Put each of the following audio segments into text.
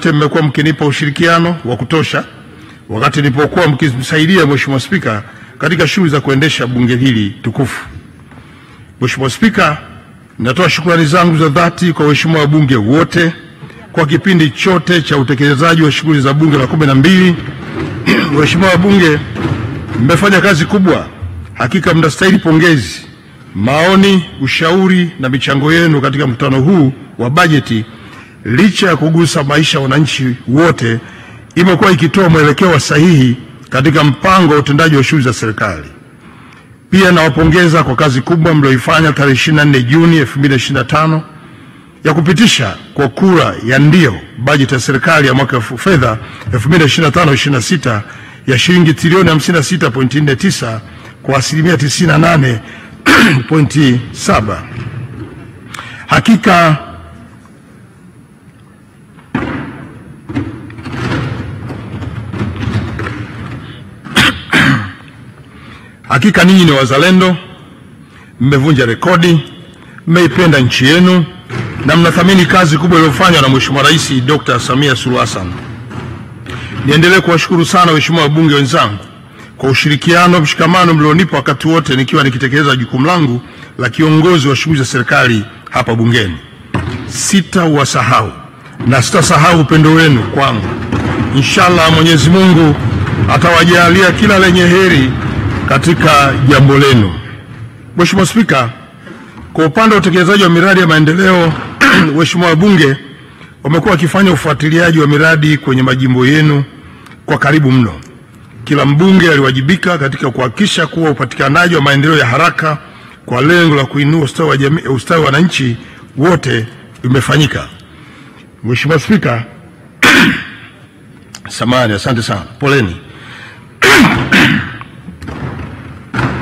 wote mmekuwa mkinipa ushirikiano wa kutosha wakati nilipokuwa mkimsaidia Mheshimiwa Spika katika shughuli za kuendesha bunge hili tukufu. Mheshimiwa Spika, ninatoa shukrani zangu za dhati kwa waheshimiwa wabunge wote kwa kipindi chote cha utekelezaji wa shughuli za bunge la 12. Waheshimiwa wabunge, mmefanya kazi kubwa. Hakika mnastahili pongezi. Maoni, ushauri na michango yenu katika mkutano huu wa bajeti, licha ya kugusa maisha ya wananchi wote, imekuwa ikitoa mwelekeo sahihi katika mpango wa utendaji wa shughuli za serikali. Pia nawapongeza kwa kazi kubwa mlioifanya tarehe 24 Juni 2025 ya kupitisha kwa kura ya ndio bajeti ya serikali ya mwaka wa fedha 2025/26 ya shilingi trilioni 56.49 kwa asilimia 98.7. Hakika ninyi ni wazalendo, mmevunja rekodi, mmeipenda nchi yenu na mnathamini kazi kubwa iliyofanywa na Mheshimiwa Rais Dr. Samia Suluhu Hassan. Niendelee kuwashukuru sana waheshimiwa wabunge wenzangu kwa ushirikiano, mshikamano mlionipa wakati wote nikiwa nikitekeleza jukumu langu la kiongozi wa shughuli za serikali hapa bungeni. Sitawasahau na sitasahau upendo wenu kwangu. Inshallah Mwenyezi Mungu atawajalia kila lenye heri katika jambo lenu. Mheshimiwa Spika, kwa upande wa utekelezaji wa miradi ya maendeleo, waheshimiwa wabunge wamekuwa wakifanya ufuatiliaji wa miradi kwenye majimbo yenu kwa karibu mno. Kila mbunge aliwajibika katika kuhakikisha kuwa upatikanaji wa maendeleo ya haraka kwa lengo la kuinua ustawi wa jamii, ustawi wa wananchi wote umefanyika. Mheshimiwa Spika, samahani, asante sana. Poleni.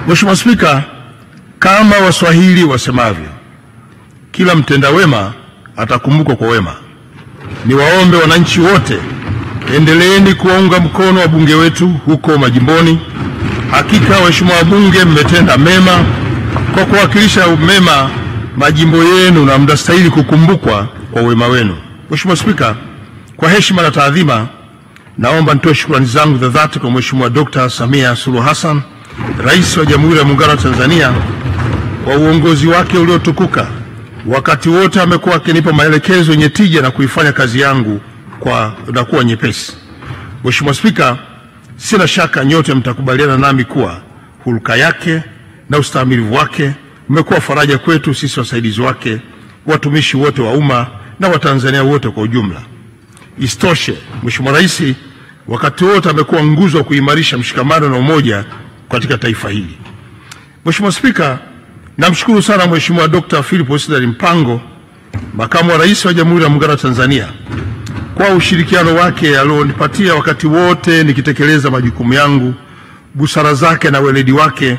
Mheshimiwa Spika, kama Waswahili wasemavyo, kila mtenda wema atakumbukwa kwa wema. Niwaombe wananchi wote, endeleeni kuwaunga mkono wabunge wetu huko majimboni. Hakika waheshimiwa wabunge mmetenda mema kwa kuwakilisha mema majimbo yenu na mnastahili kukumbukwa kwa wema wenu. Mheshimiwa Spika, kwa heshima na taadhima, naomba nitoe shukrani zangu za dhati kwa Mheshimiwa Dr. Samia Suluhu Hassan, Rais wa Jamhuri ya Muungano wa Tanzania, kwa uongozi wake uliotukuka. Wakati wote amekuwa akinipa maelekezo yenye tija na kuifanya kazi yangu na kuwa nyepesi. Mheshimiwa Spika, sina shaka nyote mtakubaliana nami kuwa hulka yake na ustahimilivu wake umekuwa faraja kwetu sisi wasaidizi wake, watumishi wote wa umma na Watanzania wote kwa ujumla. Isitoshe, Mheshimiwa Rais wakati wote amekuwa nguzo wa kuimarisha mshikamano na umoja katika taifa hili. Mheshimiwa Spika, namshukuru sana Mheshimiwa Dr. Philip Isdor Mpango, Makamu wa Rais wa Jamhuri ya Muungano wa Tanzania, kwa ushirikiano wake alionipatia wakati wote nikitekeleza majukumu yangu. Busara zake na weledi wake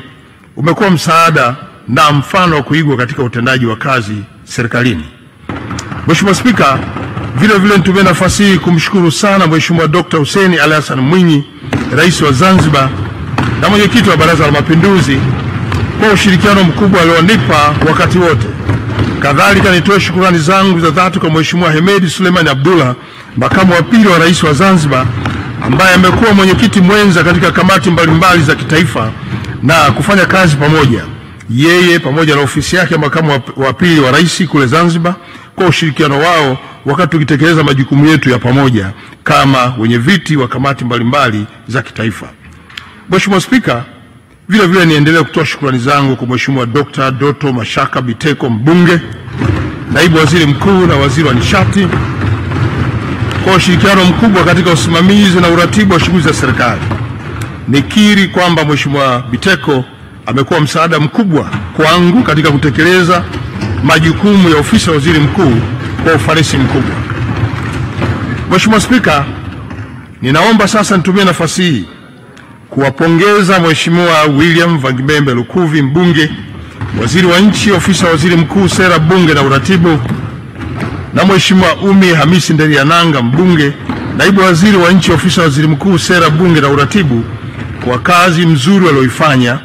umekuwa msaada na mfano wa kuigwa katika utendaji wa kazi serikalini. Mheshimiwa Spika, vile vile nitumie nafasi hii kumshukuru sana Mheshimiwa Dr. Hussein Ali Hassan Mwinyi, Rais wa Zanzibar na Mwenyekiti wa Baraza la Mapinduzi, kwa ushirikiano mkubwa alionipa wakati wote. Kadhalika nitoe shukrani zangu za dhati kwa Mheshimiwa Hemedi Suleiman Abdullah, Makamu wa Pili wa Rais wa Zanzibar, ambaye amekuwa mwenyekiti mwenza katika kamati mbalimbali za kitaifa na kufanya kazi pamoja, yeye pamoja na ofisi yake Makamu wa Pili wa Rais kule Zanzibar, kwa ushirikiano wao wakati tukitekeleza majukumu yetu ya pamoja kama wenye viti wa kamati mbalimbali za kitaifa. Mheshimiwa Spika, vile vile niendelee kutoa shukrani zangu kwa Mheshimiwa Dr. Doto Mashaka Biteko, mbunge, Naibu Waziri Mkuu na Waziri wa Nishati, kwa ushirikiano mkubwa katika usimamizi na uratibu wa shughuli za serikali. Nikiri kwamba Mheshimiwa Biteko amekuwa msaada mkubwa kwangu katika kutekeleza majukumu ya ofisi ya Waziri Mkuu kwa ufanisi mkubwa. Mheshimiwa Spika, ninaomba sasa nitumie nafasi hii kuwapongeza Mheshimiwa William Vangimembe Lukuvi, mbunge, Waziri wa Nchi, Ofisi ya Waziri Mkuu, Sera, Bunge na Uratibu, na Mheshimiwa Umi Hamisi Nderiananga, mbunge, Naibu Waziri wa Nchi, Ofisi ya Waziri Mkuu, Sera, Bunge na Uratibu, kwa kazi mzuri walioifanya.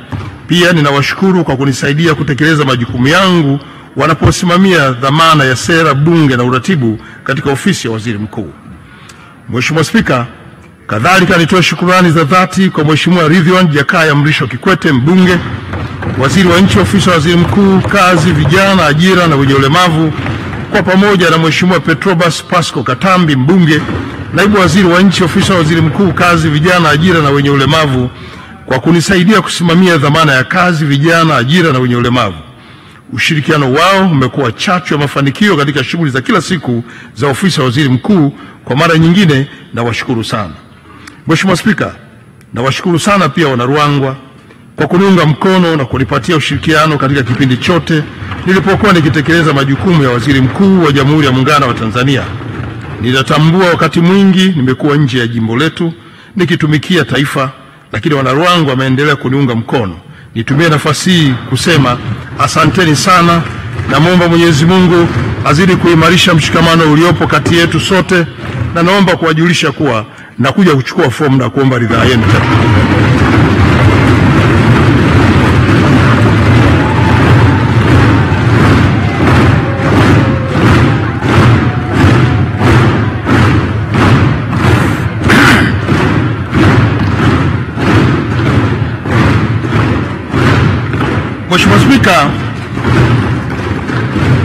Pia ninawashukuru kwa kunisaidia kutekeleza majukumu yangu wanaposimamia dhamana ya Sera, Bunge na Uratibu katika Ofisi ya Waziri Mkuu. Mheshimiwa Spika, kadhalika nitoe shukrani za dhati kwa Mheshimiwa Ridhiwani Jakaya Mrisho Kikwete, mbunge, waziri wa nchi ofisi ya waziri mkuu, kazi, vijana, ajira na wenye ulemavu, kwa pamoja na Mheshimiwa Petrobas Pasco Katambi, mbunge, naibu waziri wa nchi ofisi ya waziri mkuu, kazi, vijana, ajira na wenye ulemavu, kwa kunisaidia kusimamia dhamana ya kazi, vijana, ajira na wenye ulemavu. Ushirikiano wao umekuwa chachu ya mafanikio katika shughuli za kila siku za ofisi ya waziri mkuu. Kwa mara nyingine nawashukuru sana. Mheshimiwa Spika, nawashukuru sana pia Wanaruangwa kwa kuniunga mkono na kunipatia ushirikiano katika kipindi chote nilipokuwa nikitekeleza majukumu ya waziri mkuu wa Jamhuri ya Muungano wa Tanzania. Ninatambua wakati mwingi nimekuwa nje ya jimbo letu nikitumikia taifa, lakini Wanaruangwa wameendelea kuniunga mkono. Nitumie nafasi hii kusema asanteni sana, na muomba Mwenyezi Mungu azidi kuimarisha mshikamano uliopo kati yetu sote, na naomba kuwajulisha kuwa nakuja kuchukua fomu na kuomba ridhaa yenu.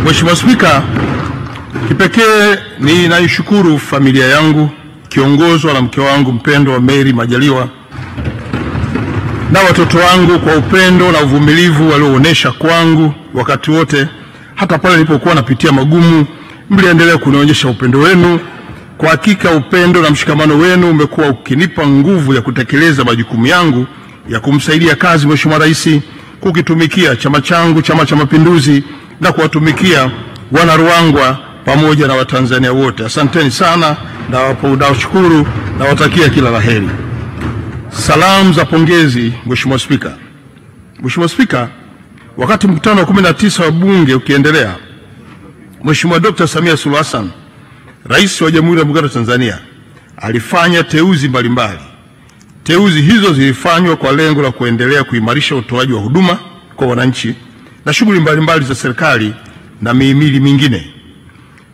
Mheshimiwa Spika, kipekee ninaishukuru familia yangu kiongozwa na mke wangu mpendwa Mary Majaliwa na watoto wangu kwa upendo na uvumilivu walioonyesha kwangu wakati wote, hata pale nilipokuwa napitia magumu. Mliendelea kunionyesha upendo wenu. Kwa hakika upendo na mshikamano wenu umekuwa ukinipa nguvu ya kutekeleza majukumu yangu ya kumsaidia kazi Mheshimiwa Rais, kukitumikia chama changu, Chama cha Mapinduzi, na kuwatumikia Wanaruangwa pamoja na Watanzania wote. Asanteni sana na washukuru na watakia kila laheri. Salamu za pongezi. Mheshimiwa Spika. Mheshimiwa Spika, wakati mkutano wa 19 wa Bunge ukiendelea, Mheshimiwa Dr. Samia Suluhu Hassan, Rais wa Jamhuri ya Muungano wa Tanzania, alifanya teuzi mbalimbali. Teuzi hizo zilifanywa kwa lengo la kuendelea kuimarisha utoaji wa huduma kwa wananchi na shughuli mbalimbali za serikali na mihimili mingine.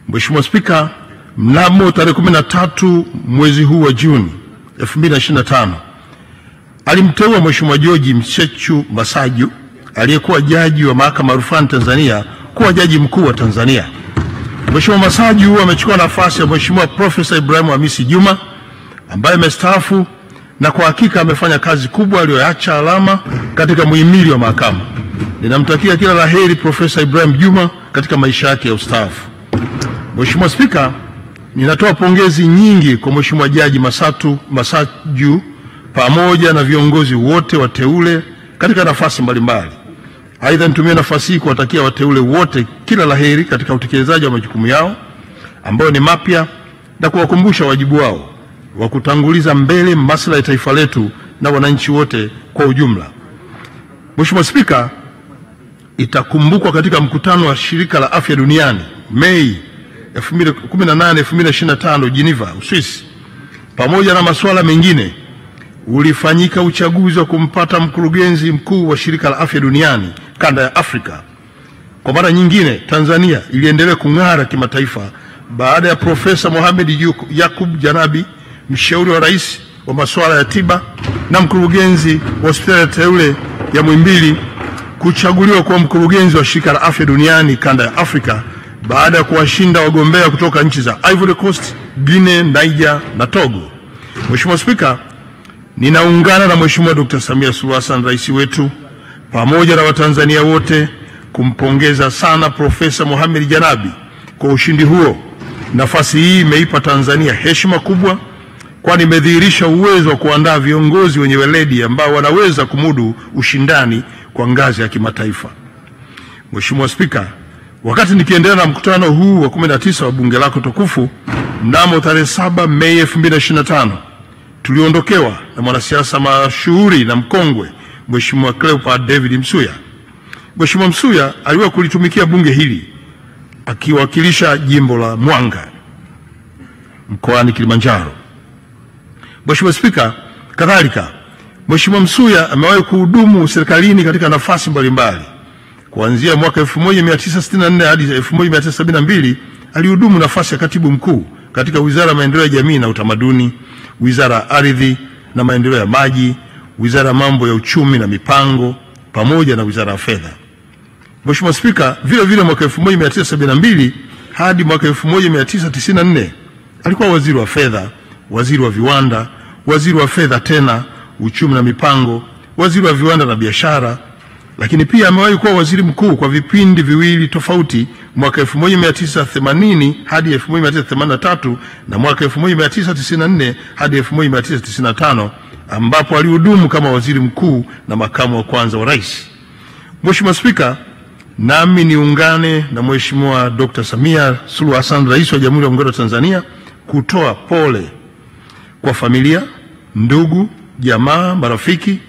Mheshimiwa Spika, mnamo tarehe 13 mwezi huu wa Juni 2025 alimteua Mheshimiwa George Mchechu Masaju, aliyekuwa jaji wa Mahakama ya Rufani Tanzania, kuwa jaji mkuu wa Tanzania. Mheshimiwa Masaju amechukua nafasi ya Mheshimiwa Profesa Ibrahim Hamisi Juma ambaye amestaafu, na kwa hakika amefanya kazi kubwa aliyoacha alama katika muhimili wa mahakama. Ninamtakia kila laheri Profesa Ibrahim Juma katika maisha yake ya ustaafu. Mheshimiwa Spika, ninatoa pongezi nyingi kwa Mheshimiwa Jaji Masaju pamoja na viongozi wote wateule katika nafasi mbalimbali. Aidha, nitumie nafasi hii kuwatakia wateule wote kila laheri katika utekelezaji wa majukumu yao ambayo ni mapya, na kuwakumbusha wajibu wao wa kutanguliza mbele maslahi ya taifa letu na wananchi wote kwa ujumla. Mheshimiwa Spika, itakumbukwa katika mkutano wa Shirika la Afya Duniani Mei 18, 2025 Geneva, Uswisi, pamoja na masuala mengine, ulifanyika uchaguzi wa kumpata mkurugenzi mkuu wa Shirika la Afya Duniani kanda ya Afrika. Kwa mara nyingine, Tanzania iliendelea kung'ara kimataifa baada ya Profesa Mohamed Yakub Janabi, mshauri wa rais wa masuala ya tiba na mkurugenzi wa hospitali teule ya Muhimbili, kuchaguliwa kuwa mkurugenzi wa Shirika la Afya Duniani kanda ya Afrika baada ya kuwashinda wagombea kutoka nchi za Ivory Coast, Guinea, Niger na Togo. Mheshimiwa Spika, ninaungana na Mheshimiwa Dr. Samia Suluhu Hassan, rais wetu, pamoja na Watanzania wote kumpongeza sana Profesa Mohamed Janabi kwa ushindi huo. Nafasi hii imeipa Tanzania heshima kubwa, kwani imedhihirisha uwezo wa kuandaa viongozi wenye weledi ambao wanaweza kumudu ushindani kwa ngazi ya kimataifa. Mheshimiwa Spika, wakati nikiendelea na mkutano huu wa 19 wa bunge lako tukufu, mnamo tarehe 7 Mei 2025 tuliondokewa na mwanasiasa mashuhuri na mkongwe Mheshimiwa Cleopa David Msuya. Mheshimiwa Msuya aliwahi kulitumikia bunge hili akiwakilisha jimbo la Mwanga mkoani Kilimanjaro. Mheshimiwa Spika, kadhalika Mheshimiwa Msuya amewahi kuhudumu serikalini katika nafasi mbalimbali. Kuanzia mwaka 1964 hadi 1972 alihudumu nafasi ya katibu mkuu katika Wizara ya Maendeleo ya Jamii na Utamaduni, Wizara ya Ardhi na Maendeleo ya Maji, Wizara ya Mambo ya Uchumi na Mipango, pamoja na Wizara ya Fedha. Mheshimiwa Spika, vile vile mwaka 1972 hadi mwaka 1994 alikuwa waziri wa fedha, waziri wa viwanda, waziri wa fedha tena, uchumi na mipango, waziri wa viwanda na biashara, lakini pia amewahi kuwa waziri mkuu kwa vipindi viwili tofauti, mwaka 1980 hadi 1983 na mwaka 1994 hadi 1995, ambapo alihudumu kama waziri mkuu na makamu wa kwanza wa rais. Mheshimiwa Spika, nami niungane na Mheshimiwa Dr. Samia Suluhu Hassan, Rais wa Jamhuri ya Muungano wa Tanzania, kutoa pole kwa familia, ndugu, jamaa, marafiki,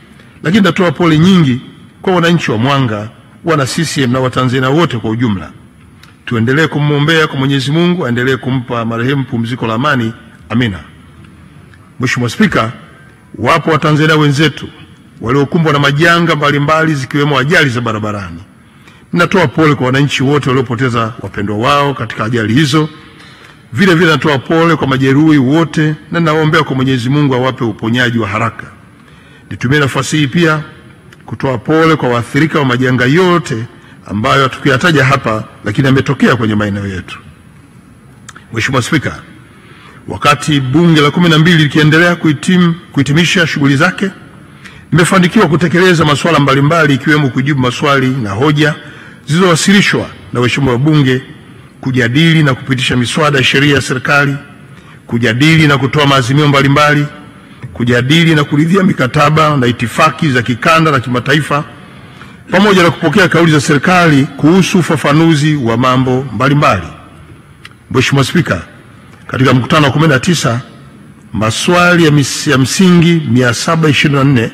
lakini natoa pole nyingi kwa wananchi wa Mwanga, wana CCM na Watanzania wote kwa ujumla. Tuendelee kumwombea kwa Mwenyezi Mungu aendelee kumpa marehemu pumziko la amani. Amina. Mheshimiwa Spika, wapo Watanzania wenzetu waliokumbwa na majanga mbalimbali zikiwemo ajali za barabarani. Ninatoa pole kwa wananchi wote waliopoteza wapendwa wao katika ajali hizo. Vile vile natoa pole kwa majeruhi wote na naombea kwa Mwenyezi Mungu awape uponyaji wa haraka. Nitumie nafasi hii pia kutoa pole kwa waathirika wa majanga yote ambayo hatukuyataja hapa, lakini yametokea kwenye maeneo yetu. Mheshimiwa Spika, wakati bunge la 12 likiendelea kuhitimisha shughuli zake, nimefanikiwa kutekeleza masuala mbalimbali ikiwemo kujibu maswali na hoja zilizowasilishwa na waheshimiwa wabunge, kujadili na kupitisha miswada ya sheria ya serikali, kujadili na kutoa maazimio mbalimbali, kujadili na kuridhia mikataba na itifaki za kikanda na kimataifa, pamoja na kupokea kauli za serikali kuhusu ufafanuzi wa mambo mbalimbali. Mheshimiwa Spika, katika mkutano wa 19, maswali ya msingi 724,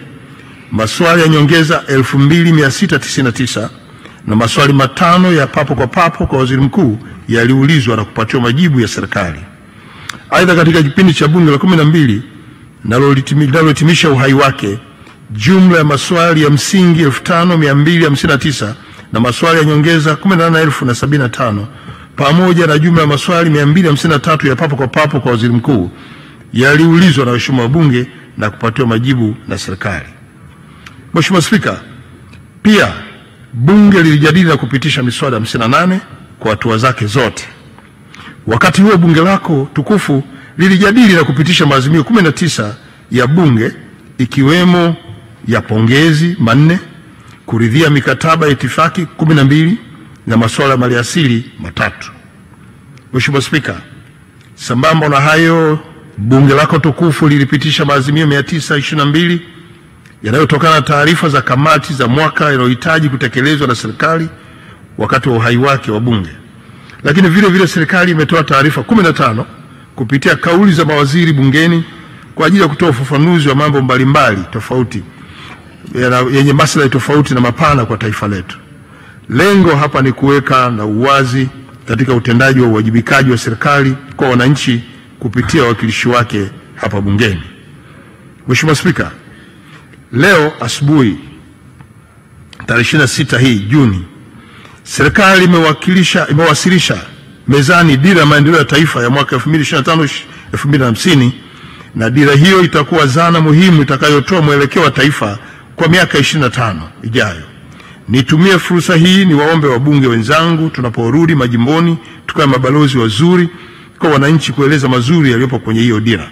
maswali ya nyongeza 2699 na maswali matano ya papo kwa papo kwa waziri mkuu yaliulizwa na kupatiwa majibu ya serikali. Aidha, katika kipindi cha bunge la 12 nalohitimisha uhai wake, jumla ya maswali ya msingi 5259 na maswali ya nyongeza 18075 pamoja na jumla ya maswali 253 ya papo kwa papo kwa waziri mkuu yaliulizwa na waheshimiwa wabunge na kupatiwa majibu na serikali. Mheshimiwa Spika, pia bunge lilijadili na kupitisha miswada 58 kwa hatua zake zote. Wakati huo bunge lako tukufu lilijadili na kupitisha maazimio 19 ya bunge, ikiwemo ya pongezi 4, kuridhia mikataba ya itifaki 12 na masuala ya maliasili 3. Mheshimiwa Spika, sambamba na hayo, bunge lako tukufu lilipitisha maazimio 922 yanayotokana na taarifa za kamati za mwaka yanayohitaji kutekelezwa na serikali wakati wa uhai wake wa bunge. Lakini vile vile serikali imetoa taarifa 15 kupitia kauli za mawaziri bungeni kwa ajili ya kutoa ufafanuzi wa mambo mbalimbali tofauti yenye maslahi tofauti na mapana kwa taifa letu. Lengo hapa ni kuweka na uwazi katika utendaji wa uwajibikaji wa serikali kwa wananchi kupitia wawakilishi wake hapa bungeni. Mheshimiwa Spika, leo asubuhi tarehe 26 hii Juni, serikali imewasilisha mezani dira ya maendeleo ya taifa ya mwaka 2025-2050, na dira hiyo itakuwa zana muhimu itakayotoa mwelekeo wa taifa kwa miaka 25 ijayo. Nitumie fursa hii niwaombe wabunge wenzangu, tunaporudi majimboni tukawe mabalozi wazuri kwa wananchi kueleza mazuri yaliyopo kwenye hiyo dira.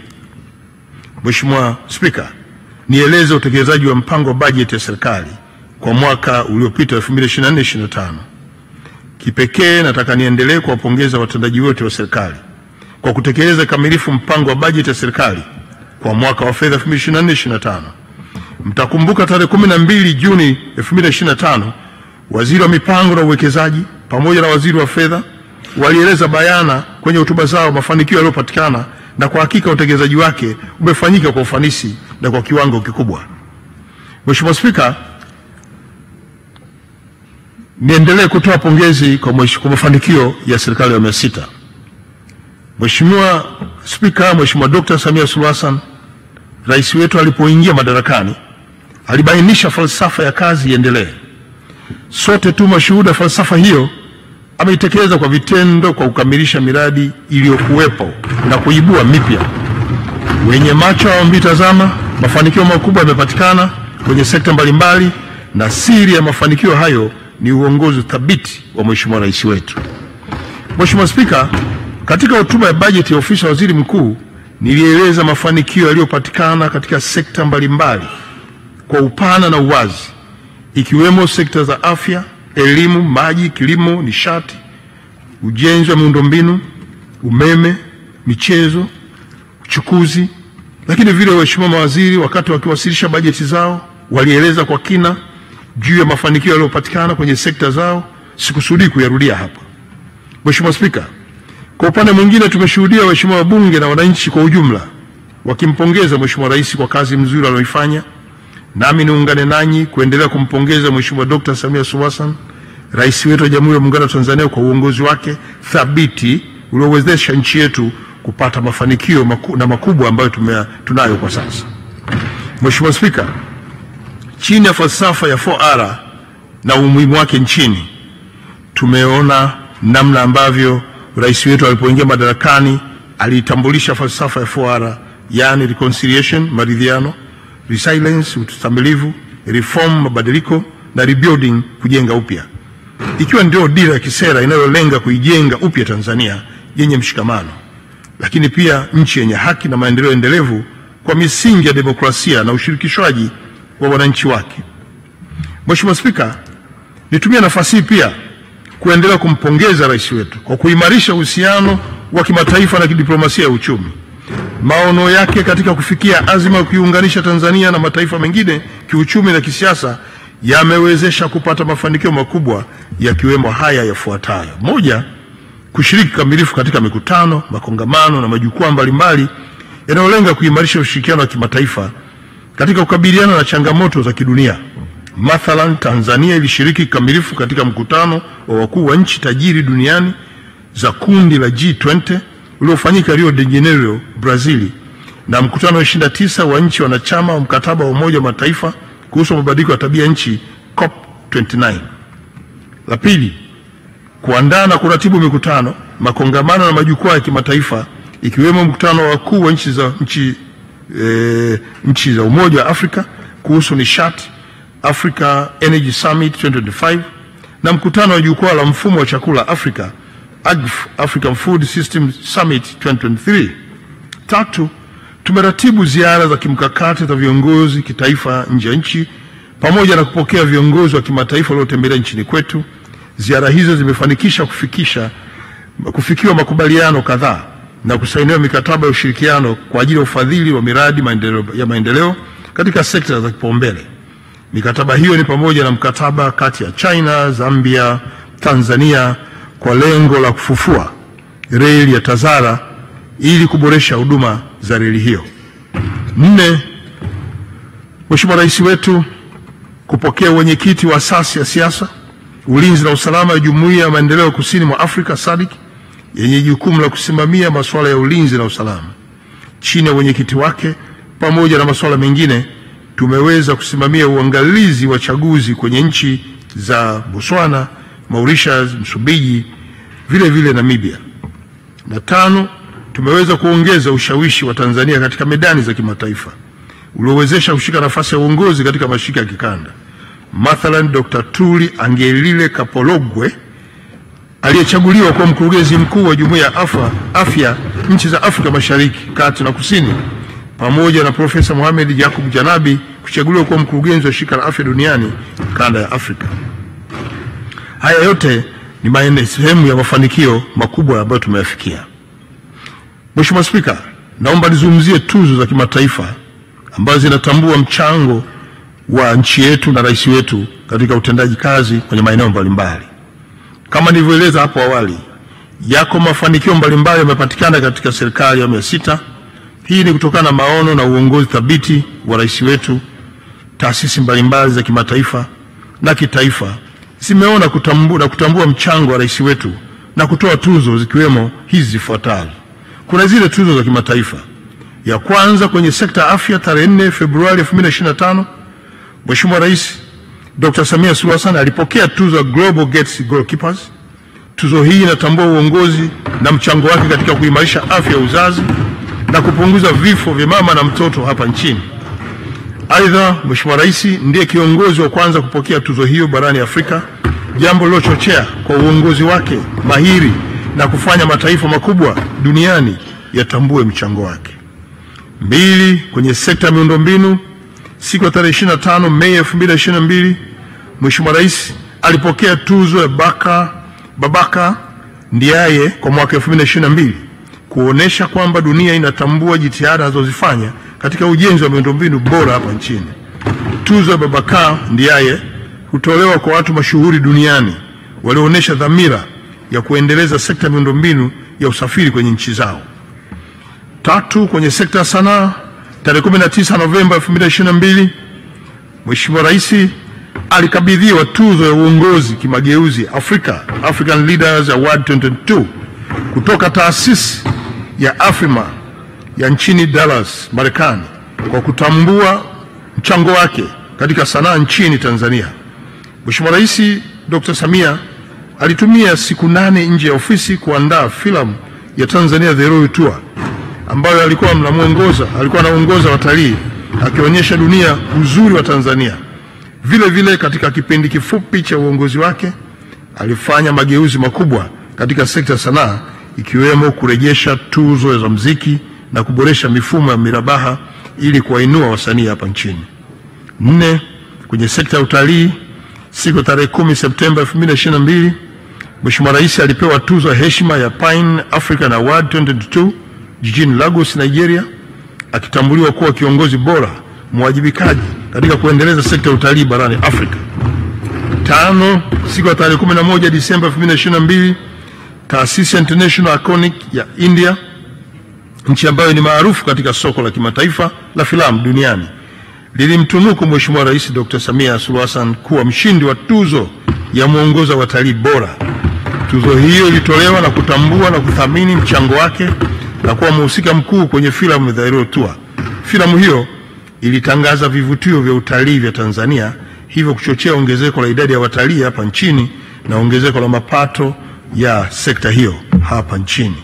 Mheshimiwa Spika, nieleze utekelezaji wa mpango wa bajeti ya serikali kwa mwaka uliopita 2024-2025. Kipekee nataka niendelee kuwapongeza watendaji wote wa serikali kwa kutekeleza kamilifu mpango wa bajeti ya serikali kwa mwaka wa fedha 2024-2025. Mtakumbuka tarehe 12 Juni 2025, waziri wa mipango na uwekezaji pamoja na waziri wa fedha walieleza bayana kwenye hotuba zao mafanikio yaliyopatikana, na kwa hakika utekelezaji wake umefanyika kwa ufanisi na kwa kiwango kikubwa. Mheshimiwa Spika, niendelee kutoa pongezi kwa mafanikio ya serikali ya awamu ya 6. Mheshimiwa Spika, Mheshimiwa Dr. Samia Suluhu Hassan, rais wetu, alipoingia madarakani alibainisha falsafa ya kazi iendelee. Sote tu mashuhuda falsafa hiyo ameitekeleza kwa vitendo kwa kukamilisha miradi iliyokuwepo na kuibua mipya. Wenye macho hawamtazama, mafanikio makubwa yamepatikana kwenye sekta mbalimbali, na siri ya mafanikio hayo ni uongozi thabiti wa Mheshimiwa Rais wetu. Mheshimiwa Spika, katika hotuba ya bajeti ya ofisi ya Waziri Mkuu nilieleza mafanikio yaliyopatikana katika sekta mbalimbali kwa upana na uwazi, ikiwemo sekta za afya, elimu, maji, kilimo, nishati, ujenzi wa miundombinu, umeme, michezo, uchukuzi. Lakini vile waheshimiwa mawaziri wakati wakiwasilisha bajeti zao walieleza kwa kina juu ya mafanikio yaliyopatikana kwenye sekta zao, sikusudii kuyarudia hapa. Mheshimiwa Spika, kwa upande mwingine tumeshuhudia waheshimiwa wabunge na wananchi kwa ujumla wakimpongeza Mheshimiwa Rais kwa kazi nzuri aliyoifanya. Nami niungane nanyi kuendelea kumpongeza Mheshimiwa Dr. Samia Suluhu Hassan, Rais wetu wa Jamhuri ya Muungano wa Tanzania, kwa uongozi wake thabiti uliowezesha nchi yetu kupata mafanikio makubwa ambayo tunayo kwa sasa. Mheshimiwa Spika, chini ya falsafa ya 4R na umuhimu wake nchini, tumeona namna ambavyo Rais wetu alipoingia madarakani aliitambulisha falsafa ya 4R, yani reconciliation, maridhiano; resilience, ustahimilivu; reform, mabadiliko; na rebuilding, kujenga upya, ikiwa ndio dira ya kisera inayolenga kuijenga upya Tanzania yenye mshikamano, lakini pia nchi yenye haki na maendeleo endelevu kwa misingi ya demokrasia na ushirikishwaji wa wananchi wake. Mheshimiwa Spika, nitumie nafasi hii pia kuendelea kumpongeza Rais wetu kwa kuimarisha uhusiano wa kimataifa na kidiplomasia ya uchumi. Maono yake katika kufikia azma ya kuiunganisha Tanzania na mataifa mengine kiuchumi na kisiasa yamewezesha kupata mafanikio makubwa, yakiwemo haya yafuatayo: moja, kushiriki kikamilifu katika mikutano, makongamano na majukwaa mbalimbali yanayolenga kuimarisha ushirikiano wa kimataifa katika kukabiliana na changamoto za kidunia. Mathalan, Tanzania ilishiriki kikamilifu katika mkutano wa wakuu wa nchi tajiri duniani za kundi la G20 uliofanyika Rio de Janeiro, Brazil, na mkutano wa 29 wa nchi wanachama wa mkataba wa Umoja wa Mataifa kuhusu mabadiliko ya tabia nchi, COP29. La pili, kuandaa na kuratibu mikutano, makongamano na majukwaa ya kimataifa, ikiwemo mkutano wa wakuu wa nchi za Umoja wa Afrika kuhusu nishati, Africa Energy Summit 2025, na mkutano wa jukwaa la mfumo wa chakula Afrika, AGF, African Food System Summit 2023. Tatu, tumeratibu ziara za kimkakati za viongozi kitaifa nje ya nchi pamoja na kupokea viongozi wa kimataifa waliotembelea nchini kwetu. Ziara hizo zimefanikisha kufikiwa makubaliano kadhaa na kusainiwa mikataba ya ushirikiano kwa ajili ya ufadhili wa miradi ya maendeleo katika sekta za kipaumbele. Mikataba hiyo ni pamoja na mkataba kati ya China, Zambia, Tanzania kwa lengo la kufufua reli ya Tazara ili kuboresha huduma za reli hiyo. Nne, Mheshimiwa Rais wetu kupokea wenyekiti wa asasi ya siasa, ulinzi na usalama ya Jumuiya ya Maendeleo Kusini mwa Afrika SADC yenye jukumu la kusimamia masuala ya ulinzi na usalama. Chini ya wenyekiti wake pamoja na masuala mengine, tumeweza kusimamia uangalizi wa chaguzi kwenye nchi za Botswana, Mauritius, Msumbiji, vile vile Namibia. Na tano, tumeweza kuongeza ushawishi wa Tanzania katika medani za kimataifa uliowezesha kushika nafasi ya uongozi katika mashirika ya kikanda. Mathalan, Dr. Tuli Angelile Kapologwe aliyechaguliwa kuwa mkurugenzi mkuu wa Jumuiya ya Afya nchi za Afrika Mashariki, Kati na Kusini, pamoja na Profesa Mohamed Yakub Janabi kuchaguliwa kuwa mkurugenzi wa Shirika la Afya Duniani kanda ya Afrika. Haya yote ni sehemu ya mafanikio makubwa ambayo tumeyafikia. Mheshimiwa Spika, naomba nizungumzie tuzo za kimataifa ambazo zinatambua mchango wa nchi yetu na rais wetu katika utendaji kazi kwenye maeneo mbalimbali. Kama nilivyoeleza hapo awali, yako mafanikio mbalimbali yamepatikana katika serikali ya 6. Hii ni kutokana na maono na uongozi thabiti wa rais wetu. Taasisi mbalimbali za kimataifa na kitaifa zimeona kutambua mchango wa rais wetu na kutoa tuzo, zikiwemo hizi zifuatazo. Kuna zile tuzo za kimataifa. Ya kwanza, kwenye sekta ya afya, tarehe 4 Februari 2025, Mheshimiwa Rais Dr. Samia Suluhu Hassan alipokea tuzo ya Global Gates Goalkeepers Tuzo hii inatambua uongozi na mchango wake katika kuimarisha afya ya uzazi na kupunguza vifo vya mama na mtoto hapa nchini. Aidha, Mheshimiwa Rais ndiye kiongozi wa kwanza kupokea tuzo hiyo barani Afrika, jambo lilochochea kwa uongozi wake mahiri na kufanya mataifa makubwa duniani yatambue mchango wake. 2. Kwenye sekta ya miundombinu, siku ya tarehe 25 Mei 2022, Mheshimiwa Rais alipokea tuzo ya Babaka Ndiaye kwa mwaka 2022 kuonesha kwamba dunia inatambua jitihada anazozifanya katika ujenzi wa miundombinu bora hapa nchini. Tuzo ya Babaka Ndiaye hutolewa kwa watu mashuhuri duniani walioonyesha dhamira ya kuendeleza sekta ya miundombinu ya usafiri kwenye nchi zao. 3. Kwenye sekta ya sanaa, tarehe 19 Novemba 2022, Mheshimiwa Rais alikabidhiwa tuzo ya uongozi kimageuzi African Leaders Award 2022 kutoka taasisi ya Afrima ya nchini Dallas, Marekani, kwa kutambua mchango wake katika sanaa nchini Tanzania. Mheshimiwa Rais Dr. Samia alitumia siku 8 nje ya ofisi kuandaa filamu ya Tanzania The Royal Tour ambayo alikuwa anaongoza watalii akionyesha dunia uzuri wa Tanzania. Vile vile katika kipindi kifupi cha uongozi wake alifanya mageuzi makubwa katika sekta ya sanaa, ikiwemo kurejesha tuzo za muziki na kuboresha mifumo ya mirabaha ili kuwainua wasanii hapa nchini. 4. Kwenye sekta ya utalii, siku tarehe 10 Septemba 2022, Mheshimiwa Rais alipewa tuzo ya heshima ya Pan African Award 2022 jijini Lagos, Nigeria, akitambuliwa kuwa kiongozi bora mwajibikaji katika kuendeleza sekta ya utalii barani Afrika. 5. Siku ya tarehe 11 Disemba 2022, taasisi ya International Iconic ya India, nchi ambayo ni maarufu katika soko la kimataifa la filamu duniani, lilimtunuku Mheshimiwa Rais Dr. Samia Suluhu Hassan kuwa mshindi wa tuzo ya mwongoza wa watalii bora. Tuzo hiyo ilitolewa na kutambua na kuthamini mchango wake na kuwa mhusika mkuu kwenye filamu The Royal Tour. Filamu hiyo ilitangaza vivutio vya utalii vya Tanzania, hivyo kuchochea ongezeko la idadi ya watalii hapa nchini na ongezeko la mapato ya sekta hiyo hapa nchini.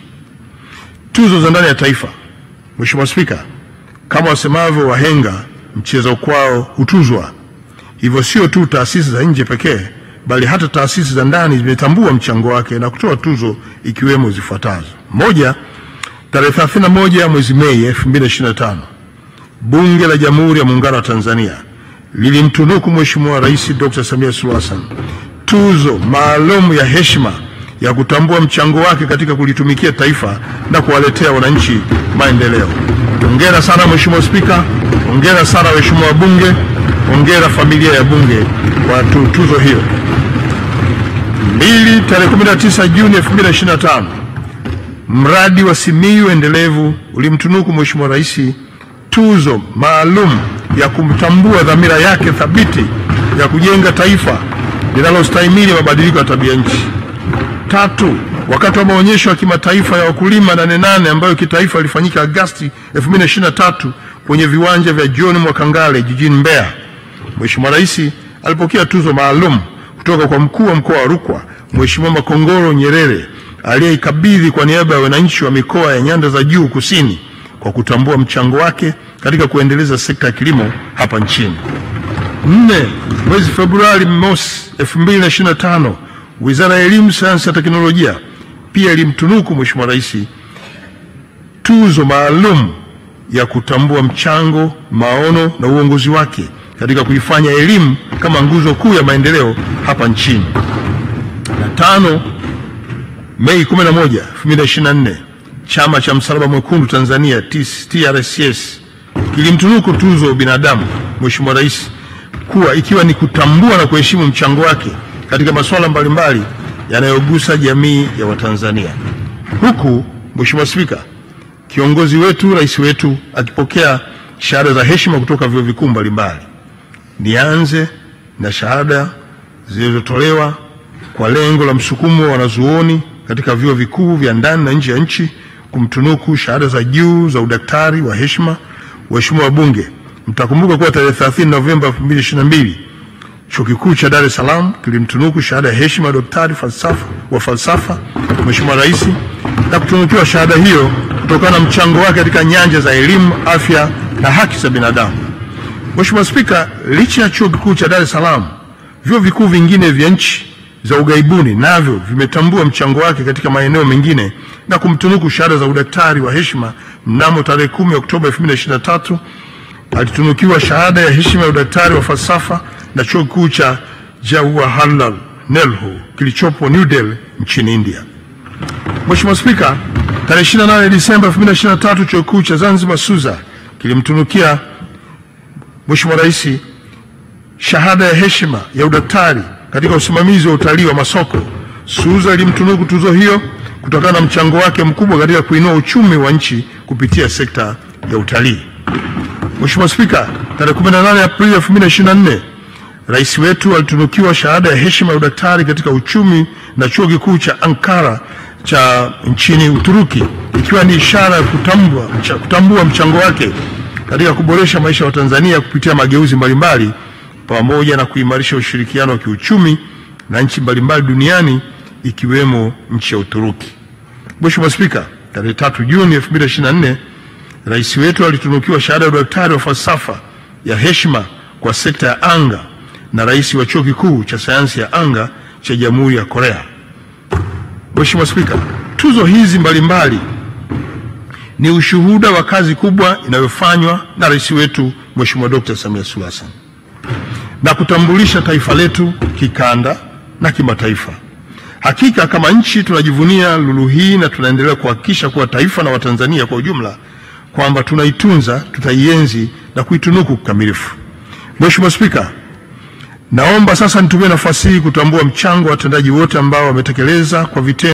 Tuzo za ndani ya taifa. Mheshimiwa Spika, kama wasemavyo wahenga, mcheza kwao hutuzwa. Hivyo sio tu taasisi za nje pekee, bali hata taasisi za ndani zimetambua mchango wake na kutoa tuzo, ikiwemo zifuatazo. 1. Tarehe 31 mwezi Mei 2025, Bunge la Jamhuri ya Muungano wa Tanzania lilimtunuku Mheshimiwa Rais Dr. Samia Suluhu Hassan tuzo maalum ya heshima ya kutambua mchango wake katika kulitumikia taifa na kuwaletea wananchi maendeleo. Hongera sana Mheshimiwa Spika, hongera sana waheshimiwa wabunge, hongera familia ya bunge kwa tuzo hiyo. 2. Tarehe 19 Juni 2025, mradi wa Simiyu endelevu ulimtunuku Mheshimiwa Rais tuzo maalum ya kumtambua dhamira yake thabiti ya kujenga taifa linalostahimili mabadiliko ya tabia nchi. 3. Wakati wa maonyesho ya kimataifa ya wakulima 88 ambayo kitaifa ilifanyika Agosti 2023 kwenye viwanja vya John Mwakangale jijini Mbeya, Mheshimiwa Rais alipokea tuzo maalum kutoka kwa mkuu wa mkoa wa Rukwa Mheshimiwa Makongoro Nyerere, aliyeikabidhi kwa niaba ya wananchi wa mikoa ya Nyanda za Juu Kusini kwa kutambua mchango wake katika kuendeleza sekta ya kilimo hapa nchini. 4. Mwezi Februari 2025, Wizara ya Elimu, Sayansi na Teknolojia pia ilimtunuku Mheshimiwa Rais tuzo maalum ya kutambua mchango, maono na uongozi wake katika kuifanya elimu kama nguzo kuu ya maendeleo hapa nchini. Na 5. Mei 11, 2024, Chama cha Msalaba Mwekundu Tanzania TRCS kilimtunuku tuzo ya binadamu Mheshimiwa Rais kuwa ikiwa ni kutambua na kuheshimu mchango wake katika masuala mbalimbali yanayogusa jamii ya Watanzania. Huku Mheshimiwa Spika, kiongozi wetu, rais wetu akipokea shahada za heshima kutoka vyuo vikuu mbalimbali. Nianze na shahada zilizotolewa kwa lengo la msukumo wa wanazuoni katika vyuo vikuu vya ndani na nje ya nchi kumtunuku shahada za juu za udaktari wa heshima. Waheshimiwa wabunge, mtakumbuka kuwa tarehe 30 Novemba 2022 Chuo Kikuu cha Dar es Salaam kilimtunuku shahada ya heshima ya daktari wa falsafa Mheshimiwa Rais na kutunukiwa shahada hiyo kutokana na mchango wake katika nyanja za elimu, afya na haki za binadamu. Mheshimiwa Spika, licha ya Chuo Kikuu cha Dar es Salaam, vyuo vikuu vingine vya nchi za ughaibuni navyo vimetambua mchango wake katika maeneo mengine na kumtunuku shahada za udaktari wa heshima. Mnamo tarehe 10 Oktoba 2023 alitunukiwa shahada ya heshima ya udaktari wa falsafa na Chuo Kikuu cha Jawaharlal Nehru kilichopo New Delhi nchini India. Mheshimiwa Spika, tarehe 28 Disemba 2023 Chuo Kikuu cha Zanzibar SUZA kilimtunukia Mheshimiwa Rais shahada ya heshima ya udaktari katika usimamizi wa utalii wa masoko. SUZA ilimtunuku tuzo hiyo kutokana na mchango wake mkubwa katika kuinua uchumi wa nchi kupitia sekta ya utalii. Mheshimiwa Spika, tarehe 18 Aprili 2024 Rais wetu alitunukiwa shahada ya heshima ya udaktari katika uchumi na Chuo Kikuu cha Ankara cha nchini Uturuki, ikiwa ni ishara ya kutambua mchango wake katika kuboresha maisha ya Tanzania kupitia mageuzi mbalimbali pamoja na kuimarisha ushirikiano wa kiuchumi na nchi mbalimbali duniani ikiwemo nchi ya Uturuki. Mheshimiwa Spika, tarehe 3 Juni 2024 Rais wetu alitunukiwa shahada ya udaktari wa falsafa ya heshima kwa sekta ya anga na Rais wa Chuo Kikuu cha Sayansi ya Anga cha Jamhuri ya Korea. Mheshimiwa Spika, tuzo hizi mbalimbali ni ushuhuda wa kazi kubwa inayofanywa na Rais wetu Mheshimiwa Dr. Samia Suluhu Hassan na kutambulisha taifa letu kikanda na kimataifa. Hakika kama nchi tunajivunia lulu hii na tunaendelea kuhakikisha kuwa taifa na Watanzania kwa ujumla kwamba tunaitunza, tutaienzi na kuitunuku kikamilifu. Mheshimiwa Spika, naomba sasa nitumie nafasi hii kutambua mchango wa watendaji wote ambao wametekeleza kwa vitendo